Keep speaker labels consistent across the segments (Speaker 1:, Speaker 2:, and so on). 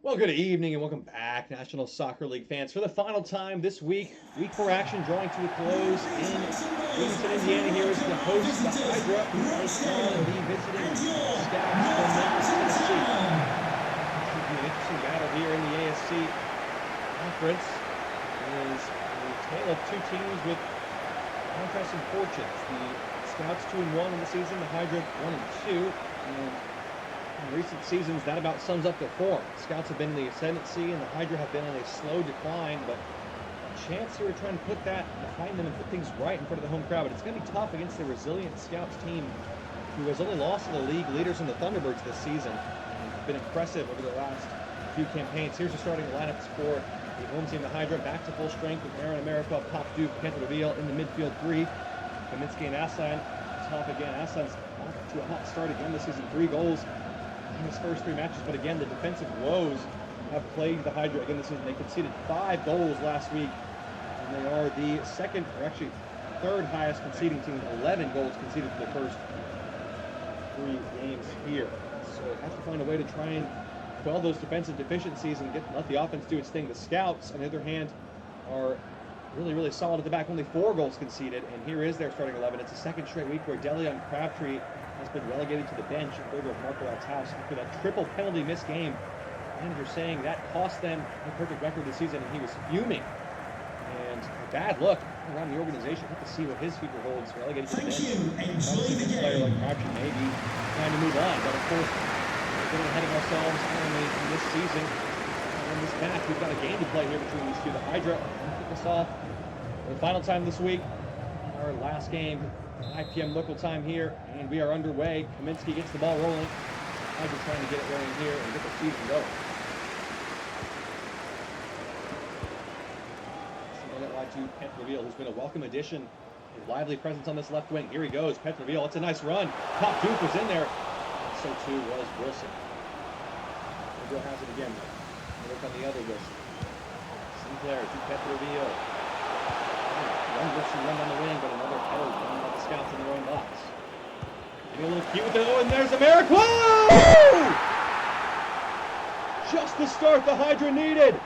Speaker 1: Well, good evening and welcome back, National Soccer League fans. For the final time this week, Week 4 action drawing to a close in Bloomington, Indiana. Here is the host, the Hydra, who takes on the visiting Scouts from Memphis, Tennessee. Should be an interesting battle here in the ASC Conference. It is a tale of two teams with contrasting fortunes. The Scouts 2-1 in the season, the Hydra 1-2. In recent seasons, that about sums up their form. The Scouts have been in the ascendancy, and the Hydra have been in a slow decline, but a chance here to try and put that behind them and put things right in front of the home crowd. But it's going to be tough against the resilient Scouts team, who has only lost to the league leaders in the Thunderbirds this season, and been impressive over the last few campaigns. Here's the starting lineups for the home team, the Hydra, back to full strength with Aaron America, Pop Duke, Panther Reveal in the midfield three. Kaminsky and Aslan top again. Aslan's off to a hot start again this season, 3 goals in his first 3 matches, but again, the defensive woes have plagued the Hydra again this season. They conceded 5 goals last week, and they are the second, or actually third highest conceding team, 11 goals conceded for the first 3 games here. So they have to find a way to try and quell those defensive deficiencies and let the offense do its thing. The Scouts, on the other hand, are really solid at the back, only 4 goals conceded, and here is their starting 11. It's the second straight week where Delion Crabtree has been relegated to the bench in favor of Marco Althaus after that triple penalty missed game. Manager saying that cost them a perfect record this season, and he was fuming. And a bad look around the organization. Have to see what his future holds. Relegated to the bench. Obviously, a player like Crabtree may be trying to move on, but of course, we're getting ahead of ourselves only in this season. In this match, we've got a game to play here between these two. The Hydra will kick us off for the final time this week. Our last game. 5 p.m. local time here, and we are underway. Kaminsky gets the ball rolling. Hydra trying to get it rolling here and get the season going. Sending it wide to Panther Reveal, who's been a welcome addition. A lively presence on this left wing. Here he goes. Panther Reveal. It's a nice run. Pop Duke was in there. And so too was Wilson. Reveal has it again. Look on the other Wilson. Sinclair to Panther Reveal. One Wilson run down the wing, but another header run by the Scouts in their own box. Getting a little cute with it. Oh, and there's America. Whoa! Just the start the Hydra needed.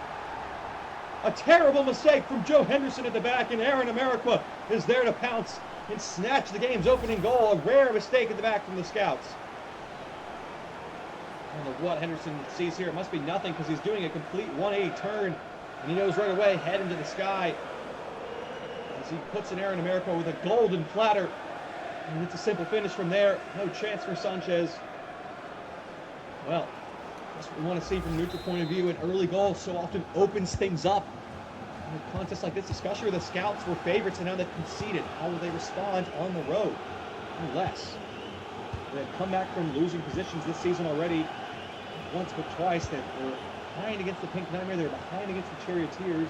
Speaker 1: A terrible mistake from Joe Henderson at the back, and Aaron America is there to pounce and snatch the game's opening goal. A rare mistake at the back from the Scouts. I don't know what Henderson sees here. It must be nothing because he's doing a complete 180 turn, and he knows right away, head into the sky. He puts in Aaron America with a golden platter, and it's a simple finish from there. No chance for Sanchez. Well, that's what we want to see from a neutral point of view. An early goal so often opens things up. In a contest like this, especially where the Scouts were favorites and now they've conceded, how will they respond on the road? Unless they've come back from losing positions this season already. Once but twice, they were behind against the Pink Nightmare, they were behind against the Charioteers.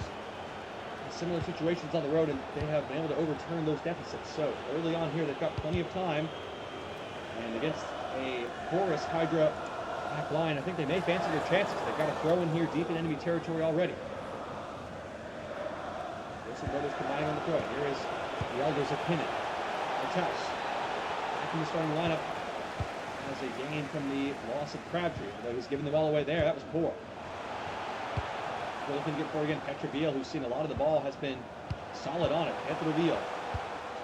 Speaker 1: Similar situations on the road, and they have been able to overturn those deficits. So early on here, they've got plenty of time. And against a porous Hydra back line, I think they may fancy their chances. They've got a throw in here deep in enemy territory already. Wilson brothers combining on the throw. Here is the elders of Pinnon. Althaus back in the starting lineup as a gain from the loss of Crabtree. Although he's giving the ball away there, that was poor. We're looking to get forward again. Panther Reveal, who's seen a lot of the ball, has been solid on it. Panther Reveal.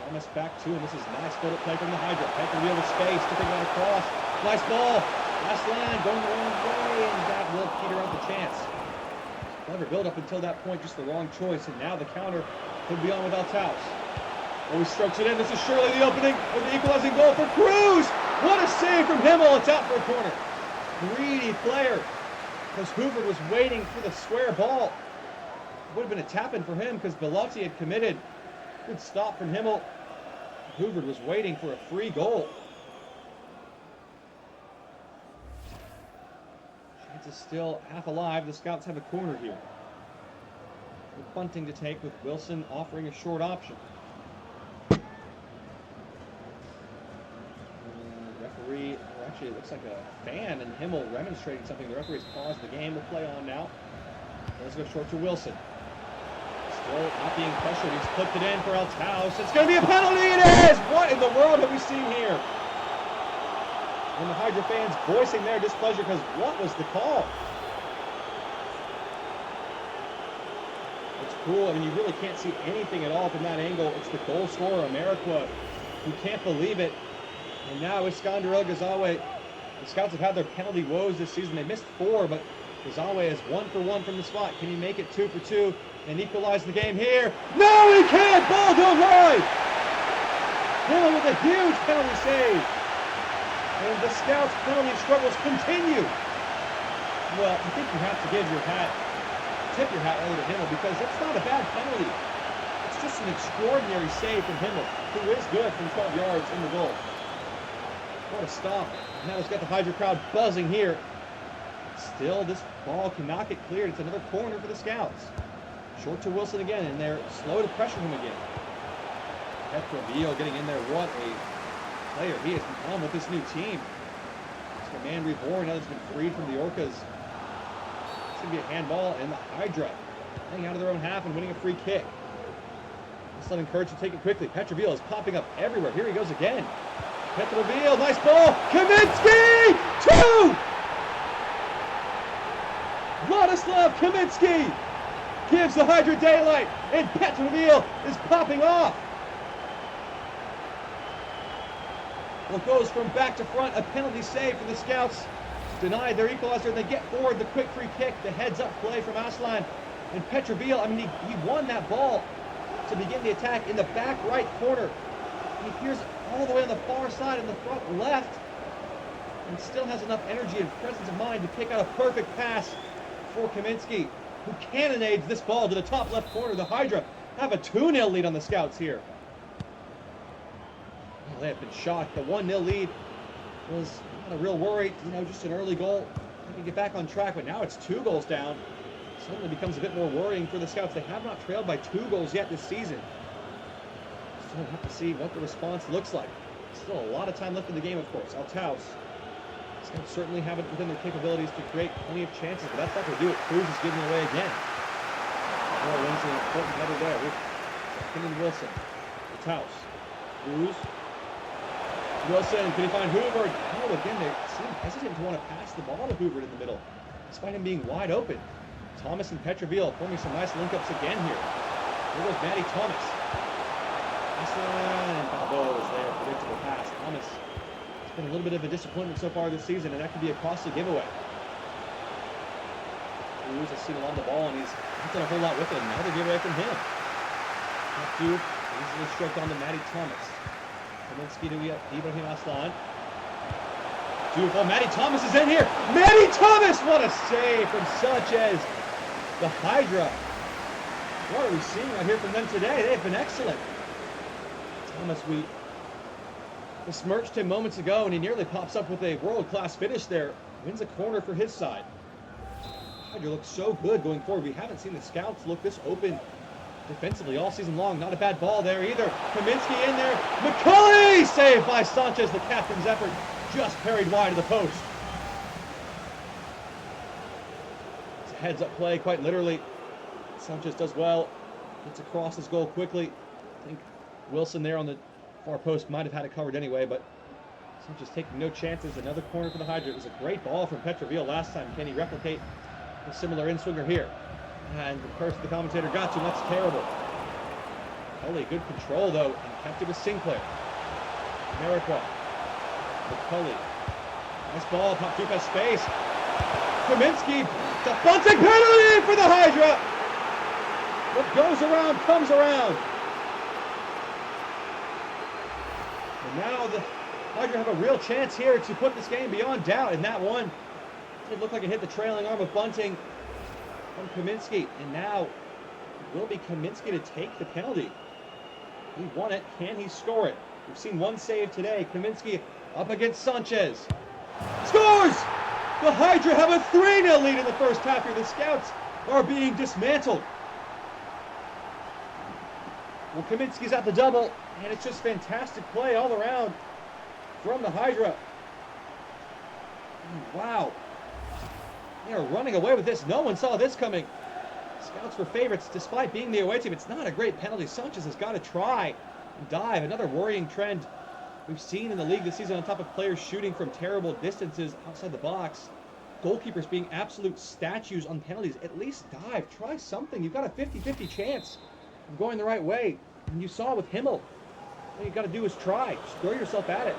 Speaker 1: Thomas back to him. This is nice photo play from the Hydra. Panther Reveal with space, tipping that across. Nice ball. Last line going the wrong way, and that will peter out the chance. Clever build up until that point, just the wrong choice, and now the counter could be on with Althaus. Oh, he strokes it in. This is surely the opening of the equalizing goal for Cruz. What a save from Himmel. It's out for a corner. Greedy player. Because Hoover was waiting for the square ball. It would have been a tap-in for him because Bellotti had committed. Good stop from Himmel. Hoover was waiting for a free goal. Chance is still half alive. The Scouts have a corner here. With bunting to take with Wilson offering a short option. Referee, or actually it looks like a fan, and Himmel remonstrating something. The referee's paused the game. We'll play on now. Let's go short to Wilson. Still not being pressured. He's clipped it in for Althaus. It's going to be a penalty. It is! What in the world have we seen here? And the Hydra fans voicing their displeasure because what was the call? cool. I mean, you really can't see anything at all from that angle. It's the goal scorer, Ameriqua, who can't believe it. And now Iskandar Gazawe. The Scouts have had their penalty woes this season. They missed 4, but Gazawe is 1 for 1 from the spot. Can he make it 2 for 2 and equalize the game here? No, he can't! Ball goes wide! Hill with a huge penalty save. And the Scouts' penalty struggles continue. Well, I think you have to tip your hat over to Himmel, because it's not a bad penalty. It's just an extraordinary save from Himmel, who is good from 12 yards in the goal. What a stop. Now it's got the Hydra crowd buzzing here. Still, this ball cannot get cleared. It's another corner for the Scouts. Short to Wilson again, and they're slow to pressure him again. Petrovio getting in there. What a player he has become with this new team. It's a man reborn now that's been freed from the Orcas. It's going to be a handball, and the Hydra getting out of their own half and winning a free kick. This one encouraged to take it quickly. Petrovio is popping up everywhere. Here he goes again. Petrovio, nice ball. Kaminsky! 2! Vladislav Kaminsky gives the Hydra daylight, and Petrovio is popping off. Well, it goes from back to front. A penalty save for the Scouts. Denied their equalizer. They get forward. The quick free kick. The heads-up play from Aslan. And Petrovio, I mean, he won that ball to begin the attack in the back right corner. He appears all the way on the far side in the front left, and still has enough energy and presence of mind to pick out a perfect pass for Kaminsky, who cannonades this ball to the top left corner. The Hydra have a 2-0 lead on the Scouts here. Well, they have been shocked. The 1-0 lead was not a real worry, just an early goal. They can get back on track, but now it's 2 goals down. Suddenly becomes a bit more worrying for the Scouts. They have not trailed by 2 goals yet this season. Still have to see what the response looks like. Still a lot of time left in the game, of course. Altaus. Scouts certainly have it within their capabilities to create plenty of chances, but that's not going to do it. Cruz is giving it away again. Moore wins an important header there with Kenyon Wilson. Altaus. Cruz. Wilson, can he find Hoover? Oh, again, they seem hesitant to want to pass the ball to Hoover in the middle, despite him being wide open. Thomas and Petrovio forming some nice link-ups again here. Here goes Matty Thomas. And Balboa is there, predictable pass. Thomas, it's been a little bit of a disappointment so far this season, and that could be a costly giveaway. Cruz has seen a lot of the ball, and he's not done a whole lot with it. Another giveaway from him. That dude easily stroked on to Matty Thomas. Kaminsky to Ibrahim Aslan. Beautiful. Matty Thomas is in here. Matty Thomas! What a save from Sanchez. The Hydra. What are we seeing right here from them today? They have been excellent. Thomas, we besmirched him moments ago, and he nearly pops up with a world-class finish there. Wins a corner for his side. Hydra looks so good going forward. We haven't seen the Scouts look this open defensively all season long. Not a bad ball there either. Kaminsky in there. McCulley! Saved by Sanchez, the captain's effort. Just parried wide of the post. It's a heads-up play, quite literally. Sanchez does well. Gets across his goal quickly. I think Wilson there on the far post might have had it covered anyway, but Sanchez taking no chances. Another corner for the Hydra. It was a great ball from Petrovio last time. Can he replicate a similar in-swinger here? And the curse the commentator got to him. That's terrible. Holy, good control, though, and kept it with Sinclair. Ameriqua. McCulley. Nice ball. Popchuk has space. Kaminsky. The bunting penalty for the Hydra. What goes around comes around. And now the Hydra have a real chance here to put this game beyond doubt. And that one did look like it hit the trailing arm of Bunting from Kaminsky. And now it will be Kaminsky to take the penalty. He won it. Can he score it? We've seen one save today. Kaminsky up against Sanchez. Scores! The Hydra have a 3-0 lead in the first half here. The Scouts are being dismantled. Well, Kaminsky's at the double, and it's just fantastic play all around from the Hydra. Wow. They are running away with this. No one saw this coming. Scouts were favorites despite being the away team. It's not a great penalty. Sanchez has got to try and dive. Another worrying trend we've seen in the league this season, on top of players shooting from terrible distances outside the box. goalkeepers being absolute statues on penalties. At least dive. Try something. You've got a 50-50 chance of going the right way. And you saw with Himmel. All you got to do is try. Just throw yourself at it.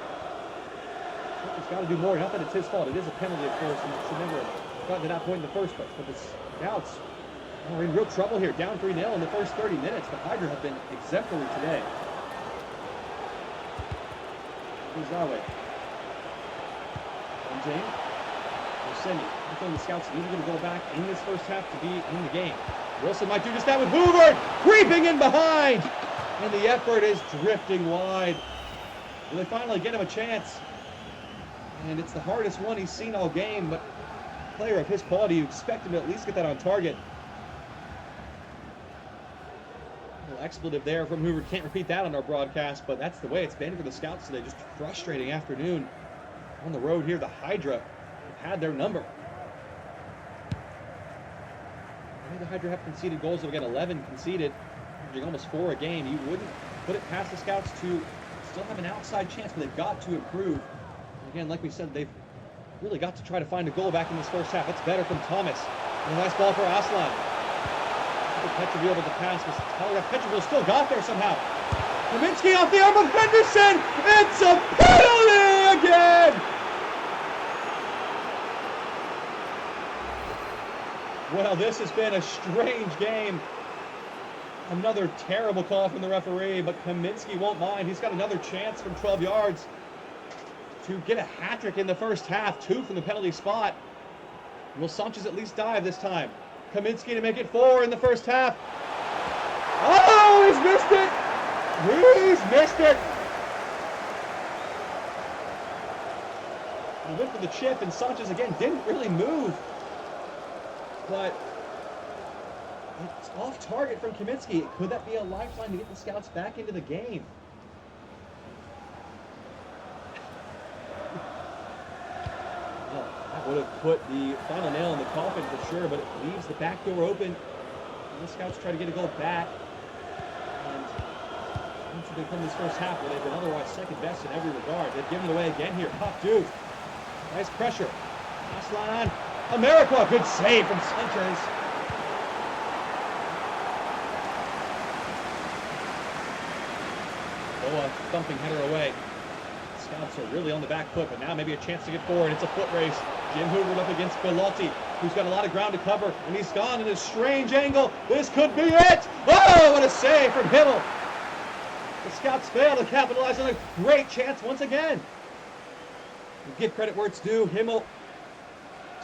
Speaker 1: He's got to do more. Not that it's his fault. It is a penalty, of course, and it should never have gotten to that point in the first place. But the Scouts are in real trouble here. Down 3-0 in the first 30 minutes. The Hydra have been exemplary today. Uzawa. And James. Wilson. I think the Scouts needed to go back in this first half to be in the game. Wilson might do just that with Hoover. Creeping in behind. And the effort is drifting wide. Will they finally get him a chance? And it's the hardest one he's seen all game, but a player of his quality, you expect him to at least get that on target. A little expletive there from Hoover. Can't repeat that on our broadcast, but that's the way it's been for the Scouts today. Just a frustrating afternoon on the road here. The Hydra have had their number. The Hydra have conceded goals. They've got 11 conceded, averaging almost 4 a game. You wouldn't put it past the Scouts to still have an outside chance, but they've got to improve. Again, like we said, they've really got to try to find a goal back in this first half. It's better from Thomas. And a nice ball for Aslan. Petroville with the pass was telegraphed. Petroville still got there somehow. Kaminski off the arm of Henderson. It's a penalty again! Well, this has been a strange game. Another terrible call from the referee, but Kaminski won't mind. He's got another chance from 12 yards to get a hat-trick in the first half. 2 from the penalty spot. Will Sanchez at least dive this time? Kaminski to make it 4 in the first half. Oh, he's missed it! He's missed it! He went for the chip, and Sanchez again didn't really move. But it's off target from Kaminski. Could that be a lifeline to get the Scouts back into the game? Well, that would have put the final nail in the coffin for sure, but it leaves the back door open. And the Scouts try to get a goal back. And once they come this first half, where they've been otherwise second best in every regard, they've given it away again here. Pop Duke. Nice pressure. Last line on. America, good save from Sanchez. Boa thumping header away. Scouts are really on the back foot, but now maybe a chance to get forward. It's a foot race. Jim Hoover up against Bellotti, who's got a lot of ground to cover, and he's gone in a strange angle. This could be it. Oh, what a save from Himmel. The Scouts fail to capitalize on a great chance once again. We give credit where it's due. Himmel,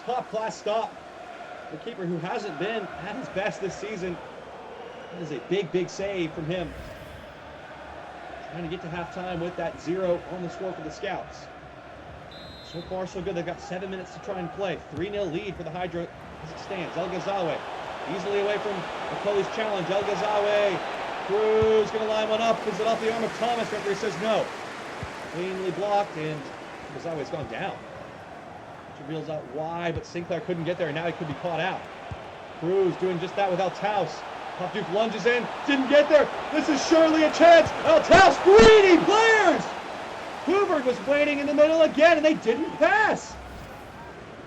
Speaker 1: top-class stop. The keeper who hasn't been at his best this season. That is a big, big save from him. Trying to get to halftime with that 0 on the score for the Scouts. So far, so good. They've got 7 minutes to try and play. 3-0 lead for the Hydra as it stands. El Ghazawi easily away from McCulley's challenge. El Ghazawi. Cruz going to line one up. Is it off the arm of Thomas? Referee says no. Cleanly blocked, and Ghazawi's gone down. Reveals out why, but Sinclair couldn't get there, and now he could be caught out. Cruz doing just that with Altaus. Pop Duke lunges in, didn't get there. This is surely a chance. Altaus, greedy players! Hoover was waiting in the middle again, and they didn't pass.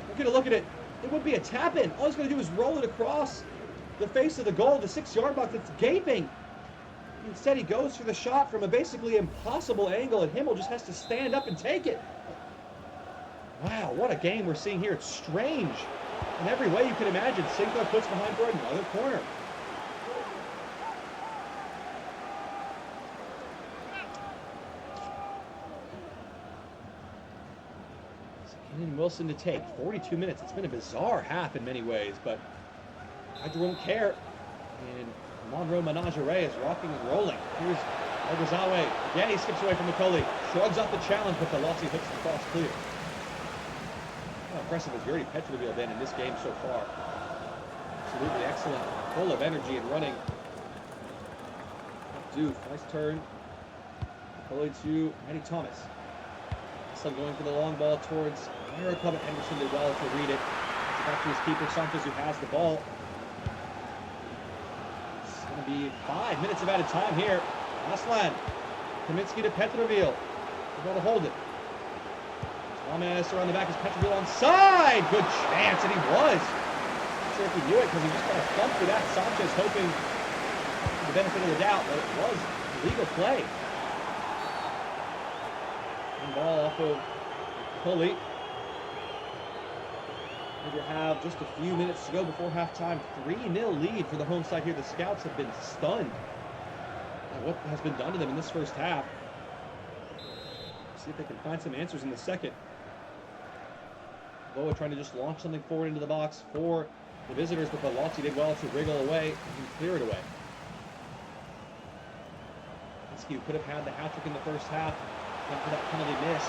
Speaker 1: We're going to look at it. It would be a tap-in. All he's going to do is roll it across the face of the goal, the 6-yard box. It's gaping. Instead, he goes for the shot from a basically impossible angle, and Himmel just has to stand up and take it. Wow, what a game we're seeing here. It's strange. In every way you can imagine, Sinclair puts behind for another corner. And Wilson to take. 42 minutes. It's been a bizarre half in many ways, but Hydra won't care. And Monroe Menagerie is rocking and rolling. Here's Ogazawa. Again, he skips away from McCulley. Shrugs off the challenge, but Velocity hooks the cross clear. How impressive has Yuri Petroville been in this game so far? Absolutely excellent. Full of energy and running. Doof, nice turn. McCulley to Eddie Thomas. Still going for the long ball towards America, but Henderson did well to read it. It's back to his keeper, Sanchez, who has the ball. It's going to be 5 minutes of added time here. Aslan. Kaminski to Petroville. They're going to hold it. Thomas around the back is Petreville onside. Good chance, and he was. Not sure if he knew it because he just kind of thumped through that. Sanchez hoping for the benefit of the doubt, but it was legal play. And ball off of Pulley. We have just a few minutes to go before halftime. 3-0 lead for the home side here. The Scouts have been stunned at what has been done to them in this first half. See if they can find some answers in the second. Boa trying to just launch something forward into the box for the visitors, but Bellotti did well to wriggle away and clear it away. Who could have had the hat trick in the first half, not for that penalty miss.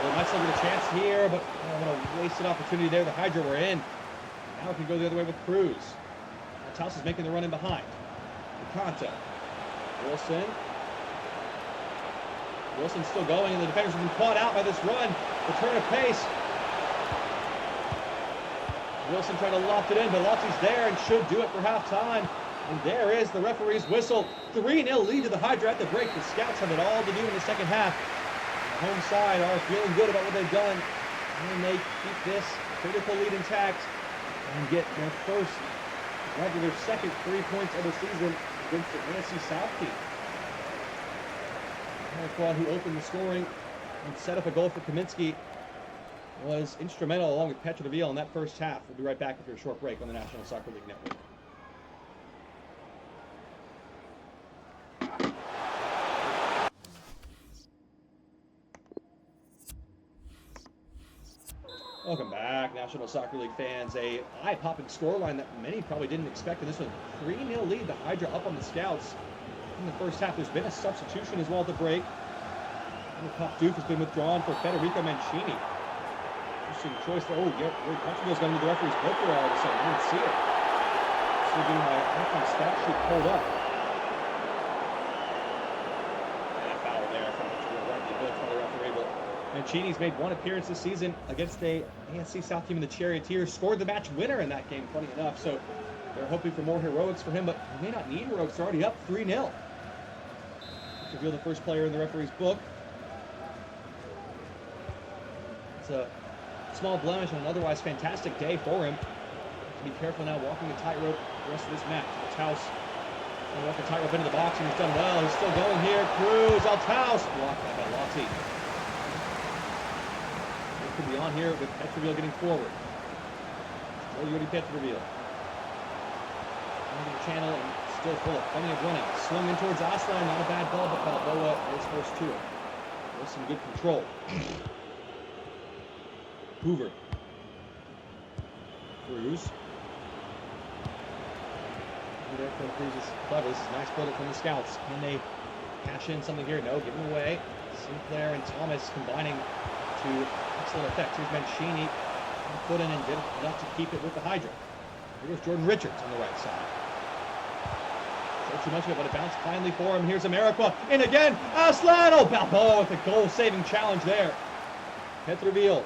Speaker 1: Well, might still get a chance here, but what a wasted opportunity there. The Hydra were in. Now it can go the other way with Cruz. Taus is making the run in behind. Conta. Wilson. Wilson's still going, and the defenders have been caught out by this run. Return of pace. Wilson trying to loft it in. Bellotti's there and should do it for halftime. And there is the referee's whistle. 3-0 lead to the Hydra at the break. The Scouts have it all to do in the second half. The home side are feeling good about what they've done. And they keep this critical lead intact and get their first, rather their second 3 points of the season against the NFC South team. Squad, who opened the scoring and set up a goal for Kaminsky, was instrumental along with Petroville in that first half. We'll be right back after a short break on the National Soccer League Network. Welcome back, National Soccer League fans. A eye-popping scoreline that many probably didn't expect in this one. 3-0 lead, the Hydra up on the Scouts in the first half. There's been a substitution as well at the break. Pop Duke has been withdrawn for Federico Mancini. Interesting choice there. Oh, yeah, Portugal's got into the referee's book there all of a sudden. I didn't see it. Still getting my stat sheet pulled up. And a foul there from Portugal, rightly booked by the referee. But Mancini's made one appearance this season against a AFC South team in the Charioteers. Scored the match winner in that game, funny enough. So they're hoping for more heroics for him, but they may not need heroics. They're already up 3-0. Reveal the first player in the referee's book. It's a small blemish on an otherwise fantastic day for him. Be careful now walking the tightrope the rest of this match. Altaus going to walk the tightrope into the box, and he's done well. He's still going here. Cruz, Altaus, blocked by Bellotti. It could be on here with Petroville getting forward. Still Yuri Petroville. Into the channel and still full of plenty of running. Swung in towards Aslan, not a bad ball, but Balboa is forced to it. With some good control. Hoover. Cruz. There from Cruz's clever. This is a nice build-up from the Scouts. Can they cash in something here? No, giving away. Sinclair and Thomas combining to excellent effect. Here's Mancini. Put in and did enough to keep it with the Hydra. Here goes Jordan Richards on the right side. Not too much of it, but it bounced finally for him. Here's America. In again. Aslan. Oh, Balboa with a goal-saving challenge there. Petroville.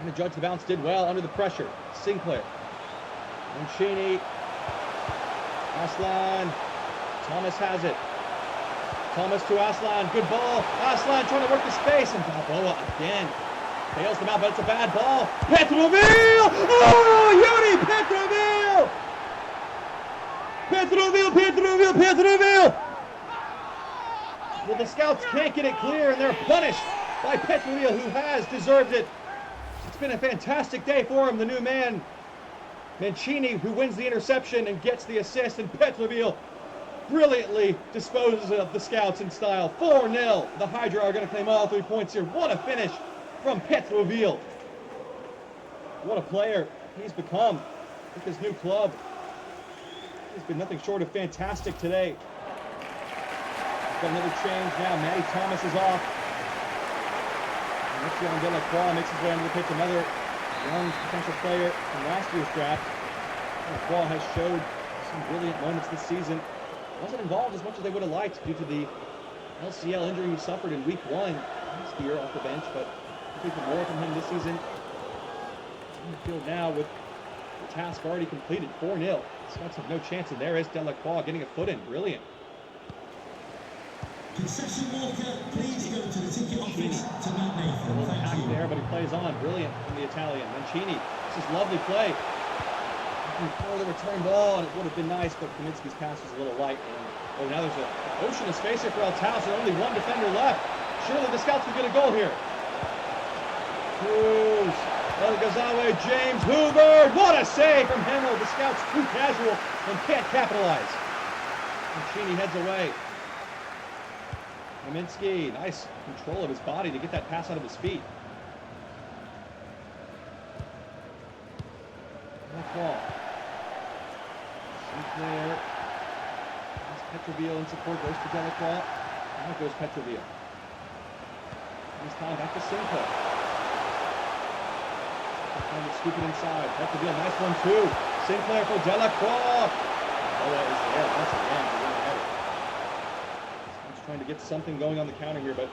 Speaker 1: And the judge, the bounce did well under the pressure. Sinclair. Mancini. Aslan. Thomas has it. Thomas to Aslan. Good ball. Aslan trying to work the space. And Balboa again. Fails them out, but it's a bad ball. Petroville! Oh, Yuri Petroville! Petroville! Well, the Scouts can't get it clear, and they're punished by Petroville, who has deserved it. It's been a fantastic day for him, the new man. Mancini, who wins the interception and gets the assist, and Petroville brilliantly disposes of the Scouts in style. 4-0. The Hydra are going to claim all 3 points here. What a finish from Petroville. What a player he's become with his new club. He's been nothing short of fantastic today. He's got another change now. Matty Thomas is off. Next year on Delacroix makes his way onto the pitch. Another young potential player from last year's draft. Delacroix has showed some brilliant moments this season. Wasn't involved as much as they would have liked due to the LCL injury he suffered in week 1 last year off the bench, but looking for more from him this season. In the field now with the task already completed. 4-0. Scouts have no chance, and there is Delacroix getting a foot in. Brilliant.
Speaker 2: Concession Walker, please go to the ticket office to meet
Speaker 1: A
Speaker 2: Nathan.
Speaker 1: little
Speaker 2: Thank
Speaker 1: hack
Speaker 2: you.
Speaker 1: there, but he plays on. Brilliant from the Italian. Mancini. This is lovely play. Before the return ball, and it would have been nice, but Kaminsky's pass was a little light. And now there's an ocean of space here for El Taos, and only one defender left. Surely the scouts will get a goal here. Cruz, El Ghazawi, James Hoover. What a save from Himmel. The scouts too casual and can't capitalize. Mancini heads away. Kaminsky, nice control of his body to get that pass out of his feet. Nice ball. Sinclair. Petroville in support, goes to Delacroix. Now goes Petroville. This time back to Sinclair. Trying to scoop it inside. Petroville, nice one too. Sinclair for Delacroix. Boa is there once again. He's trying to get something going on the counter here, but it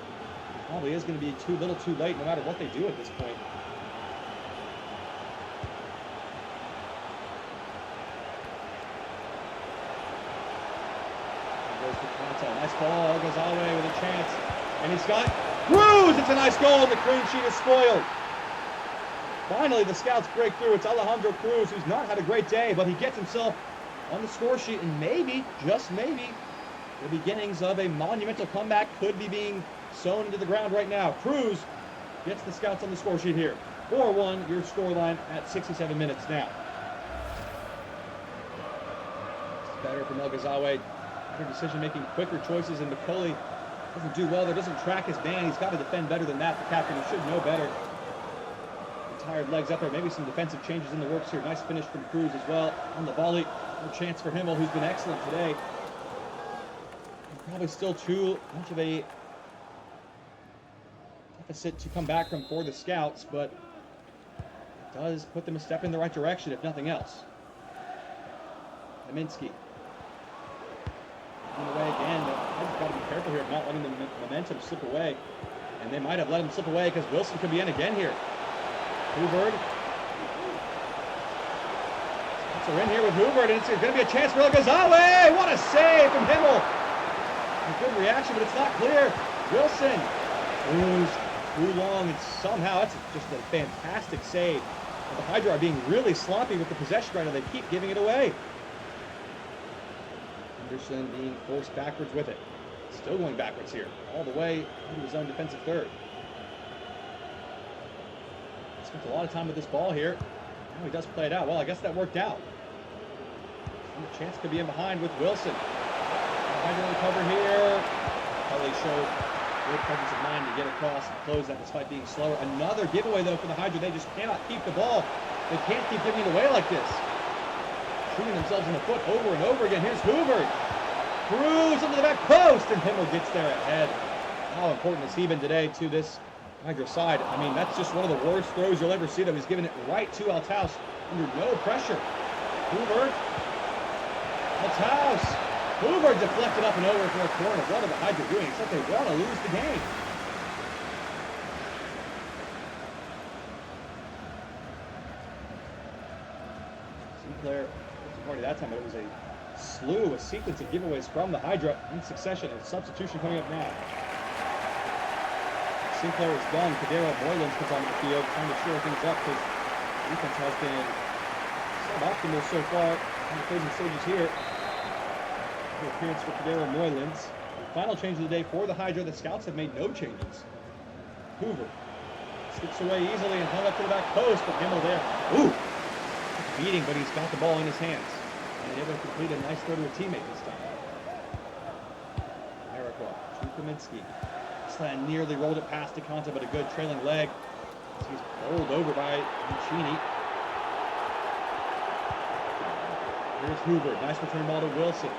Speaker 1: probably is going to be too little too late no matter what they do at this point. Nice ball, El Ghazawi with a chance. And he's got Cruz! It's a nice goal, and the clean sheet is spoiled. Finally, the scouts break through. It's Alejandro Cruz, who's not had a great day, but he gets himself on the score sheet, and maybe, just maybe, the beginnings of a monumental comeback could be being sown into the ground right now. Cruz gets the scouts on the score sheet here. 4-1, your scoreline at 67 minutes now. It's better from El Ghazawi. Better decision-making, quicker choices, and McCauley doesn't do well there, doesn't track his man. He's got to defend better than that. The captain, he should know better. Tired legs up there, maybe some defensive changes in the works here. Nice finish from Cruz as well on the volley. No chance for Himmel, who's been excellent today. Probably still too much of a deficit to come back from for the scouts, but it does put them a step in the right direction, if nothing else. Kaminsky. Away again, but I've got to be careful here of not letting the momentum slip away. And they might have let him slip away because Wilson could be in again here. Hubert. So we're in here with Hubert, and it's going to be a chance for El Ghazawi. What a save from Himmel. A good reaction, but it's not clear. Wilson moves too long, and somehow that's just a fantastic save. And the Hydra are being really sloppy with the possession right now. They keep giving it away. Anderson being forced backwards with it. Still going backwards here, all the way into his own defensive third. Spent a lot of time with this ball here. Now he does play it out. Well, I guess that worked out. And the chance could be in behind with Wilson. Hydra recover here. Probably showed good presence of mind to get across and close that despite being slower. Another giveaway though for the Hydra. They just cannot keep the ball. They can't keep giving it away like this. Shooting themselves in the foot over and over again. Here's Hubert. Cruz into the back post, and Himmel gets there ahead. How important has he been today to this Hydra side? I mean, that's just one of the worst throws you'll ever see, though. He's giving it right to El Taos under no pressure. Hubert. El Taos. Hubert deflected up and over for a corner. What are the Hydra doing? Except they want to lose the game. Sinclair. Party that time, but it was a sequence of giveaways from the Hydra in succession. A substitution coming up now. Sinclair is done. Cadero Moylan's comes on the field, trying to shore things up because defense has been suboptimal so far in the closing stages here. The appearance for Cadero Moylan's. The final change of the day for the Hydra. The scouts have made no changes. Hoover slips away easily and hung up to the back post, but Himmel there. Ooh! Beating, but he's got the ball in his hands. And able to complete a nice throw to a teammate this time. Delacroix to Kaminsky. Slan nearly rolled it past DeConta, but a good trailing leg. He's bowled over by Mancini. Here's Hubert. Nice return ball to Wilson.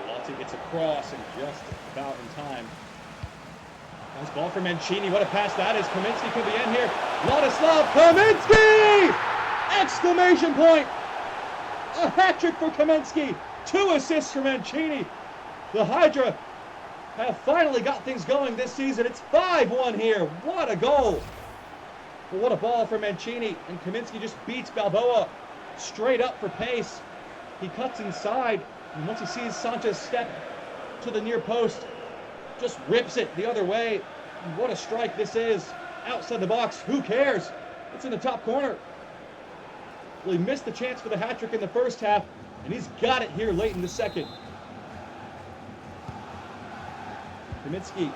Speaker 1: Lotte gets across and just about in time. Nice ball for Mancini. What a pass that is. Kaminsky could be in here. Ladislav Kaminsky! Exclamation point! A hat trick for Kaminsky. 2 assists for Mancini. The Hydra have finally got things going this season. It's 5-1 here. What a goal. But what a ball for Mancini. And Kaminsky just beats Balboa straight up for pace. He cuts inside. And once he sees Sanchez step to the near post, just rips it the other way. What a strike this is. Outside the box, who cares? It's in the top corner. Well, he missed the chance for the hat trick in the first half, and he's got it here late in the second. Kaminsky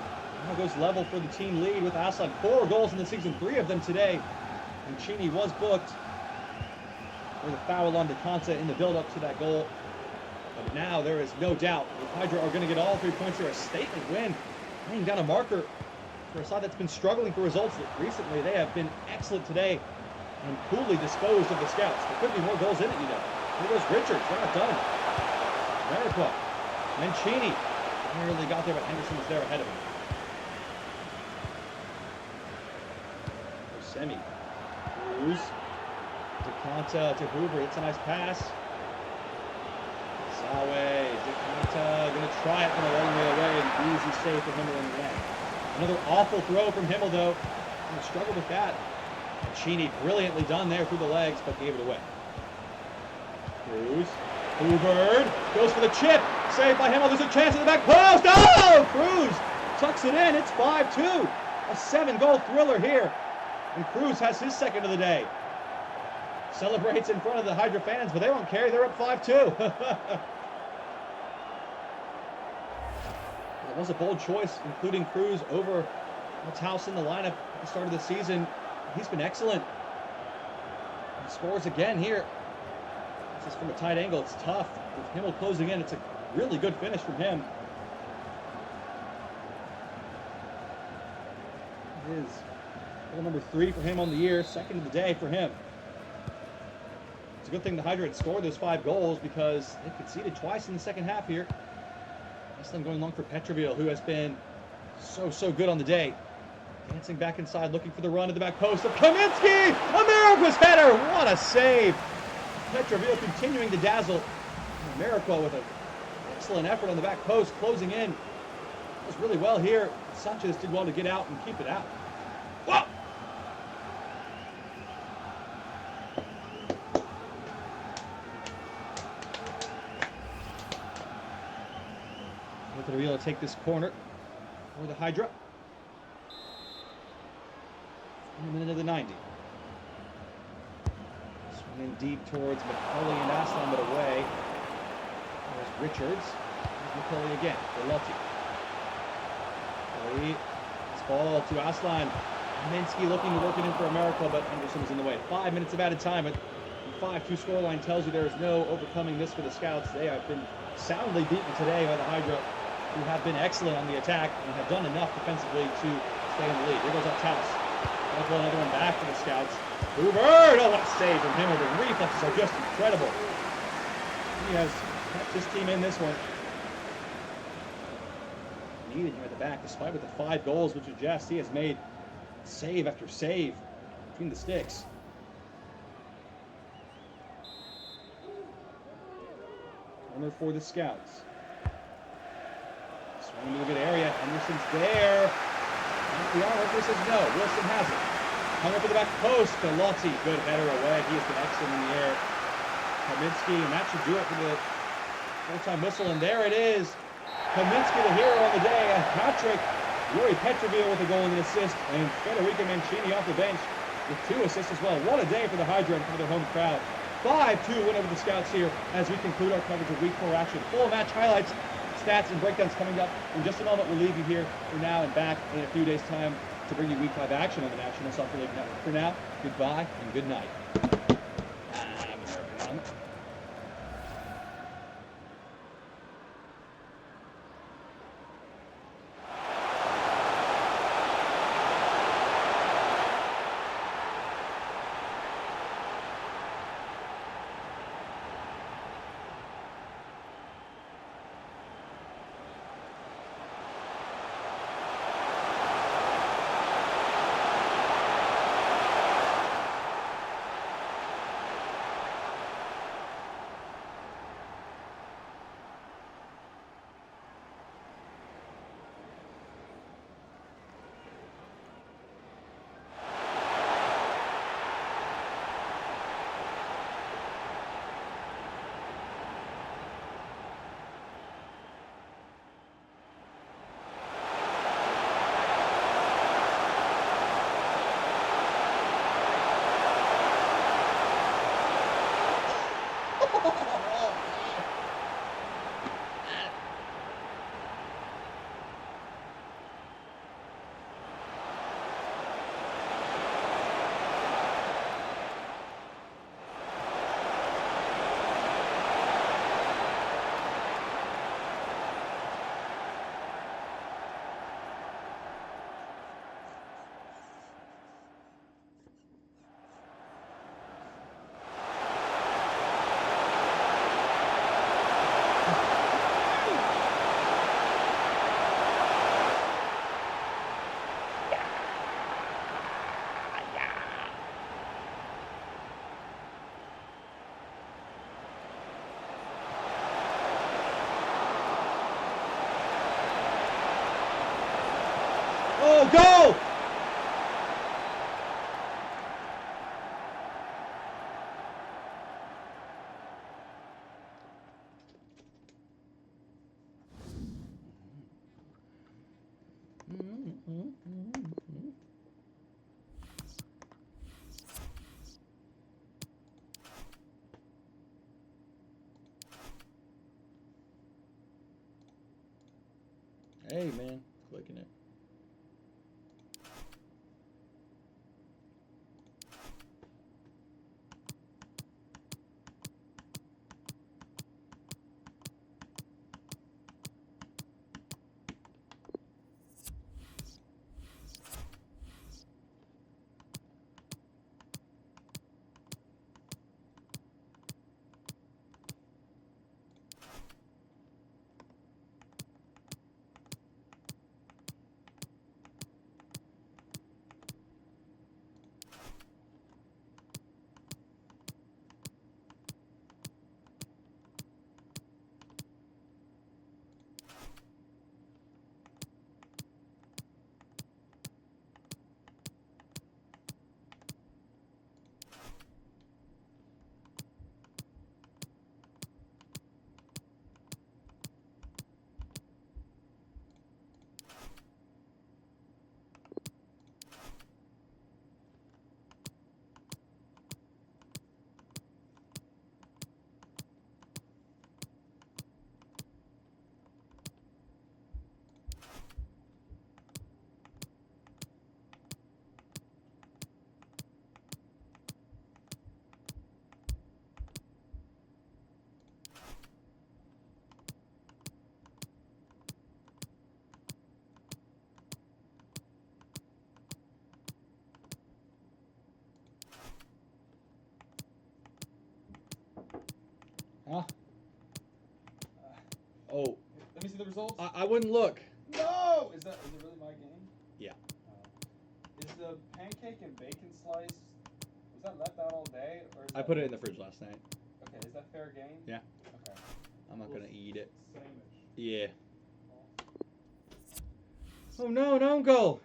Speaker 1: now goes level for the team lead with Aslan. 4 goals in the season, 3 of them today. And Cheney was booked for the foul on DeConta in the build-up to that goal. But now there is no doubt the Hydra are going to get all 3 points here. A statement win, laying down a marker for a side that's been struggling for results recently. They have been excellent today and coolly disposed of the Scouts. There could be more goals in it, you know. Here goes Richards. They're not done. Mariqua. Mancini nearly got there, but Henderson was there ahead of him. Semi. Cruz. DeConta to Hoover. It's a nice pass. Sawe. DeConta going to try it from a long way away. An easy save for Himmel in the end. Another awful throw from Himmel, though. He struggled with that. Cheney brilliantly done there through the legs, but gave it away. Cruz. Hoover goes for the chip. Saved by Himmel. There's a chance at the back post. Oh! Cruz tucks it in. It's 5-2. A 7-goal thriller here. And Cruz has his second of the day. Celebrates in front of the Hydra fans, but they won't care. They're up 5-2. It was a bold choice, including Cruz over House in the lineup at the start of the season. He's been excellent. He scores again here. This is from a tight angle. It's tough. With Himmel closing in, it's a really good finish from him. It is goal number 3 for him on the year, second of the day for him. It's a good thing the Hydra had scored those 5 goals because they conceded twice in the second half here. Aslan going long for Petroville, who has been so good on the day. Dancing back inside, looking for the run at the back post of Kaminsky! America's header! What a save! Petroville continuing to dazzle. Mariqua with an excellent effort on the back post, closing in. Does really well here. Sanchez did well to get out and keep it out. Whoa! Petroville to take this corner for the Hydra. In a minute of the 90. Swinging deep towards McCulley and Aslan, but away. There's Richards. There's McCulley again. Belotti. This ball to Aslan. Minsky looking to work it in for America, but Henderson was in the way. 5 minutes of added time, but the 5-2 scoreline tells you there is no overcoming this for the Scouts. They have been soundly beaten today by the Hydra, who have been excellent on the attack and have done enough defensively to stay in the lead. Here goes Taus. Another one back for the Scouts. Hoover! Oh, what a save from him. The reflexes are just incredible. He has kept his team in this one. Needed him at the back, despite with the 5 goals, which suggests he has made save after save between the sticks. Corner for the Scouts. Swung into a good area. Henderson's there. The arm says no. Wilson has it. Hung up at the back post. Belotti, good header away. He has been excellent in the air. Kaminsky, and that should do it for the full-time whistle. And there it is. Kaminsky, the hero on the day. A hat-trick. Yuri Petroville with a goal and an assist. And Federico Mancini off the bench with 2 assists as well. What a day for the Hydra and for their home crowd. 5-2 win over the Scouts here as we conclude our coverage of Week 4 action. Full match highlights, stats, and breakdowns coming up in just a moment. We'll leave you here for now and back in a few days' time to bring you Week 5 action on the National Soccer League Network. For now, goodbye and good night. Oh, goal! Hey, man, clicking it. Huh? Oh,
Speaker 3: Let me see the results.
Speaker 1: I wouldn't look.
Speaker 3: No! Is it really my game?
Speaker 1: Yeah.
Speaker 3: Is the pancake and bacon slice, was that left out all day? Or is
Speaker 1: I
Speaker 3: that,
Speaker 1: put it in the fridge last night.
Speaker 3: Okay, is that fair game?
Speaker 1: Yeah.
Speaker 3: Okay.
Speaker 1: I'm not gonna eat it.
Speaker 3: Sandwich.
Speaker 1: Yeah. Oh no, don't go.